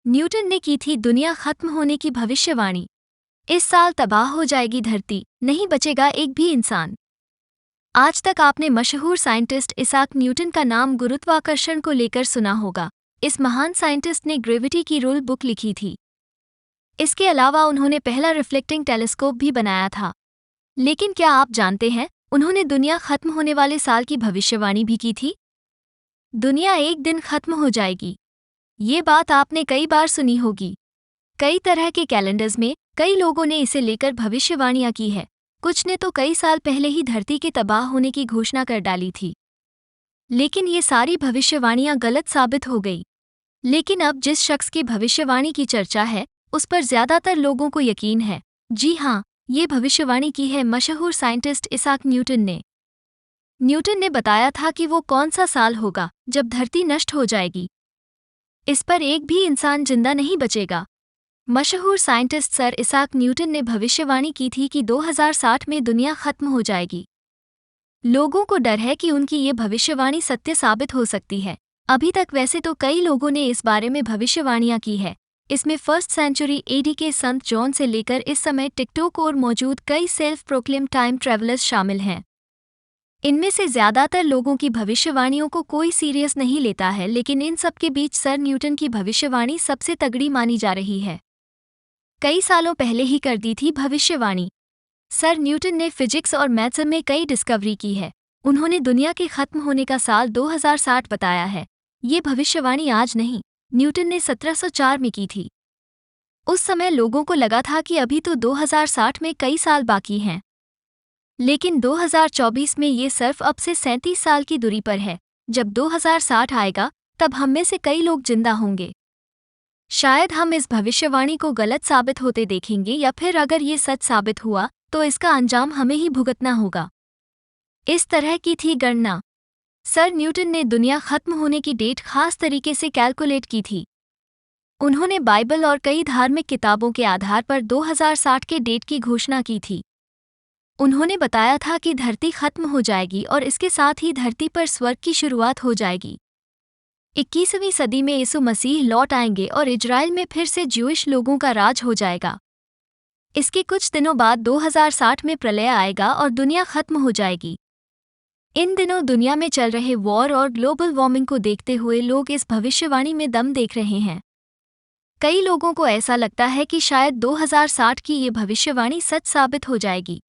Newton ने की थी दुनिया खत्म होने की भविष्यवाणी। इस साल तबाह हो जाएगी धरती, नहीं बचेगा एक भी इंसान। आज तक आपने मशहूर साइंटिस्ट इसाक न्यूटन का नाम गुरुत्वाकर्षण को लेकर सुना होगा। इस महान साइंटिस्ट ने ग्रेविटी की रूल बुक लिखी थी। इसके अलावा उन्होंने पहला रिफ्लेक्टिंग टेलीस्कोप भी बनाया था। लेकिन क्या आप जानते हैं, उन्होंने दुनिया खत्म होने वाले साल की भविष्यवाणी भी की थी। दुनिया एक दिन खत्म हो जाएगी। ये बात आपने कई बार सुनी होगी। कई तरह के कैलेंडर्स में कई लोगों ने इसे लेकर भविष्यवाणियां की है। कुछ ने तो कई साल पहले ही धरती के तबाह होने की घोषणा कर डाली थी। लेकिन ये सारी भविष्यवाणियां गलत साबित हो गई। लेकिन अब जिस शख्स की भविष्यवाणी की चर्चा है, उस पर ज्यादातर लोगों को यकीन है। जी हाँ, ये भविष्यवाणी की है मशहूर साइंटिस्ट इसाक न्यूटन ने। न्यूटन ने बताया था कि वो कौन सा साल होगा जब धरती नष्ट हो जाएगी। इस पर एक भी इंसान जिंदा नहीं बचेगा। मशहूर साइंटिस्ट सर इसाक न्यूटन ने भविष्यवाणी की थी कि 2060 में दुनिया खत्म हो जाएगी। लोगों को डर है कि उनकी ये भविष्यवाणी सत्य साबित हो सकती है। अभी तक वैसे तो कई लोगों ने इस बारे में भविष्यवाणियां की है। इसमें फर्स्ट सेंचुरी एडी के संत जॉन से लेकर इस समय टिकटॉक और मौजूद कई सेल्फ प्रोक्लेम टाइम ट्रैवलर्स शामिल हैं। इनमें से ज्यादातर लोगों की भविष्यवाणियों को कोई सीरियस नहीं लेता है, लेकिन इन सब के बीच सर न्यूटन की भविष्यवाणी सबसे तगड़ी मानी जा रही है। कई सालों पहले ही कर दी थी भविष्यवाणी। सर न्यूटन ने फिजिक्स और मैथ्स में कई डिस्कवरी की है। उन्होंने दुनिया के खत्म होने का साल 2060 बताया है। ये भविष्यवाणी आज नहीं, न्यूटन ने 1704 में की थी। उस समय लोगों को लगा था कि अभी तो 2060 में कई साल बाकी हैं। लेकिन 2024 में ये सिर्फ अब से 37 साल की दूरी पर है। जब 2060 आएगा, तब हम में से कई लोग जिंदा होंगे। शायद हम इस भविष्यवाणी को गलत साबित होते देखेंगे, या फिर अगर ये सच साबित हुआ तो इसका अंजाम हमें ही भुगतना होगा। इस तरह की थी गणना। सर न्यूटन ने दुनिया खत्म होने की डेट खास तरीके से कैलकुलेट की थी। उन्होंने बाइबल और कई धार्मिक किताबों के आधार पर 2060 के डेट की घोषणा की थी। उन्होंने बताया था कि धरती खत्म हो जाएगी और इसके साथ ही धरती पर स्वर्ग की शुरुआत हो जाएगी। 21वीं सदी में यीशु मसीह लौट आएंगे और इजराइल में फिर से ज्यूइश लोगों का राज हो जाएगा। इसके कुछ दिनों बाद 2060 में प्रलय आएगा और दुनिया खत्म हो जाएगी। इन दिनों दुनिया में चल रहे वॉर और ग्लोबल वार्मिंग को देखते हुए लोग इस भविष्यवाणी में दम देख रहे हैं। कई लोगों को ऐसा लगता है कि शायद 2060 की ये भविष्यवाणी सच साबित हो जाएगी।